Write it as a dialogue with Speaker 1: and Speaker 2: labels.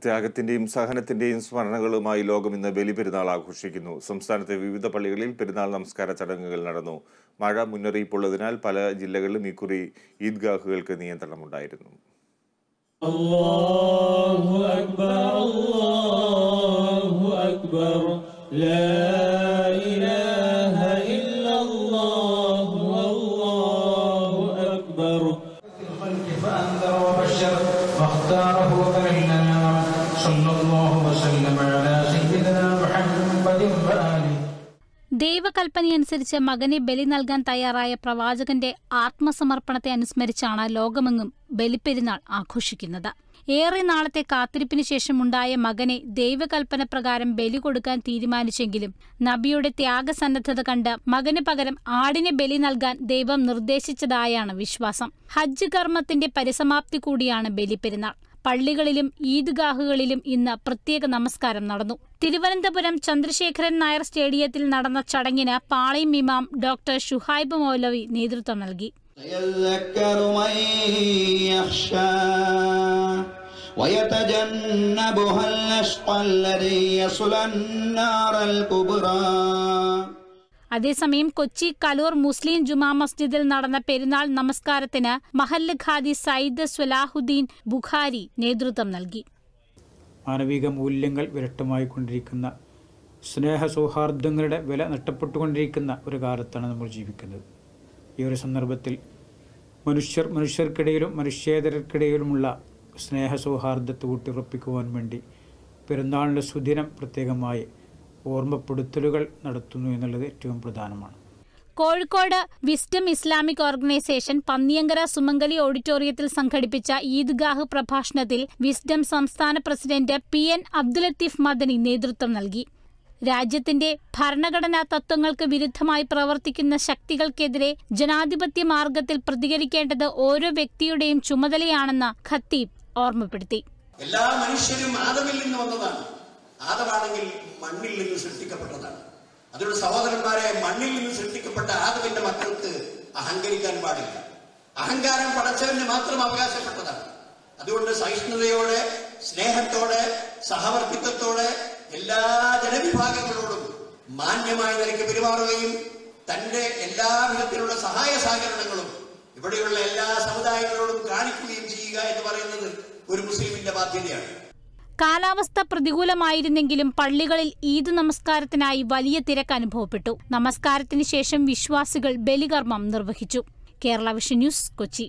Speaker 1: ത്യാഗത്തിന്റെയും സഹനത്തിന്റെയും സ്മരണകളുമായി ലോകം ഇന്ന് ബലിപെരുന്നാൾ ആഘോഷിക്കുന്നു. സംസ്ഥാനത്തെ വിവിധ പള്ളികളിൽ പെരുന്നാൾ നമസ്കാര ചടങ്ങുകൾ നടന്നു. മഴ മുന്നറിയിപ്പുള്ളതിനാൽ പല ജില്ലകളിലും ഇക്കുറി ഈദ്ഗാഹുകൾക്ക് നിയന്ത്രണമുണ്ടായിരുന്നു.
Speaker 2: അല്ലാഹു അക്ബർ അല്ലാഹു അക്ബർ ലാ ഇലാഹ ഇല്ലല്ലാഹു അല്ലാഹു അക്ബർ
Speaker 3: ദൈവകൽപ്പനയനുസരിച്ച് മകനെ ബലി നൽകാൻ തയ്യാറായ പ്രവാചകന്റെ ആത്മസമർപ്പണത്തെ അനുസ്മരിച്ചാണ് ലോകമെങ്ങും ബലിപ്പെരുന്നാൾ ആഘോഷിക്കുന്നത്. ഏറെ നാളത്തെ കാത്തിരിപ്പിന് ശേഷമുണ്ടായ മകനെ ദൈവകൽപ്പന പ്രകാരം ബലി കൊടുക്കാൻ തീരുമാനിച്ചെങ്കിലും നബിയുടെ ത്യാഗസന്നദ്ധത കണ്ട് മകന് പകരം ആടിനെ ബലി നൽകാൻ ദൈവം നിർദ്ദേശിച്ചതായാണ് വിശ്വാസം. ഹജ്ജ് കർമ്മത്തിന്റെ പരിസമാപ്തി കൂടിയാണ് ബലിപ്പെരുന്നാൾ. പള്ളികളിലും ഈദ്ഗാഹുകളിലും ഇന്ന് പ്രത്യേക നമസ്കാരം നടന്നു. തിരുവനന്തപുരം ചന്ദ്രശേഖരൻ നായർ സ്റ്റേഡിയത്തിൽ നടന്ന ചടങ്ങിന് പാളയം ഇമാം ഡോക്ടർ ഷുഹൈബ് മൗലവി നേതൃത്വം നൽകി. അതേസമയം കൊച്ചി കലൂർ മുസ്ലിം ജുമാ മസ്ജിദിൽ നടന്ന പെരുന്നാൾ നമസ്കാരത്തിന് മഹല്ല് ഖാദി സയ്യിദ് സ്വലാഹുദ്ദീൻ ബുഖാരി നേതൃത്വം നൽകി.
Speaker 4: മാനവിക മൂല്യങ്ങൾ വിരട്ടമായിക്കൊണ്ടിരിക്കുന്ന, സ്നേഹസൗഹാർദ്ദങ്ങളുടെ വില നഷ്ടപ്പെട്ടുകൊണ്ടിരിക്കുന്ന ഒരു കാലത്താണ് നമ്മൾ ജീവിക്കുന്നത്. ഈ ഒരു സന്ദർഭത്തിൽ മനുഷ്യർക്കിടയിലും മനുഷ്യേതരർക്കിടയിലുമുള്ള സ്നേഹസൗഹാർദ്ദത്തെ ഊട്ടിയുറപ്പിക്കുവാൻ വേണ്ടി പെരുന്നാളിൻ്റെ സുദിനം പ്രത്യേകമായി ഓർമ്മപ്പെടുത്തലുകൾ നടത്തുന്നു എന്നുള്ളത് ഏറ്റവും പ്രധാനമാണ്.
Speaker 3: Kozhikode wisdom Islamic organisation Panniyankara Sumangali ഓഡിറ്റോറിയത്തിൽ സംഘടിപ്പിച്ച ഈദ്ഗാഹ് പ്രഭാഷണത്തിൽ വിസ്ഡം സംസ്ഥാന പ്രസിഡന്റ് PN അബ്ദുൽ ലത്തീഫ് മദനി നേതൃത്വം നൽകി. രാജ്യത്തിന്റെ ഭരണഘടനാ തത്വങ്ങൾക്ക് വിരുദ്ധമായി പ്രവർത്തിക്കുന്ന ശക്തികൾക്കെതിരെ ജനാധിപത്യ മാർഗത്തിൽ പ്രതികരിക്കേണ്ടത് ഓരോ വ്യക്തിയുടെയും ചുമതലയാണെന്ന് ഖത്തീബ് ഓർമ്മപ്പെടുത്തി.
Speaker 5: എല്ലാ മനുഷ്യരും ആദമിൽ നിന്ന് വന്നതാണ്. ആദമാണെങ്കിൽ മണ്ണിൽ നിന്ന് സൃഷ്ടിക്കപ്പെട്ടതാണ്. അതുകൊണ്ട് സഹോദരന്മാരെ, മണ്ണിൽ നിന്ന് സൃഷ്ടിക്കപ്പെട്ട ആദമിന്റെ മക്കൾക്ക് അഹങ്കരിക്കാൻ പാടില്ല. അഹങ്കാരം പടച്ചവന് മാത്രം അവകാശപ്പെട്ടതാണ്. അതുകൊണ്ട് സഹിഷ്ണുതയോടെ, സ്നേഹത്തോടെ, സഹവർത്തിത്വത്തോടെ എല്ലാ ജനവിഭാഗങ്ങളോടും മാന്യമായ നിലയ്ക്ക് പെരുമാറുകയും തന്റെ എല്ലാ വിധത്തിലുള്ള സഹായ സഹകരണങ്ങളും ഇവിടെയുള്ള എല്ലാ സമുദായങ്ങളോടും കാണിക്കുകയും ചെയ്യുക എന്ന് പറയുന്നത് ഒരു മുസ്ലിമിന്റെ ബാധ്യതയാണ്.
Speaker 3: കാലാവസ്ഥ പ്രതികൂലമായിരുന്നെങ്കിലും പള്ളികളിൽ ഈദ് നമസ്കാരത്തിനായി വലിയ തിരക്ക് അനുഭവപ്പെട്ടു. നമസ്കാരത്തിന് ശേഷം വിശ്വാസികൾ ബലികർമ്മം നിർവഹിച്ചു. Kerala vision news, Kochi.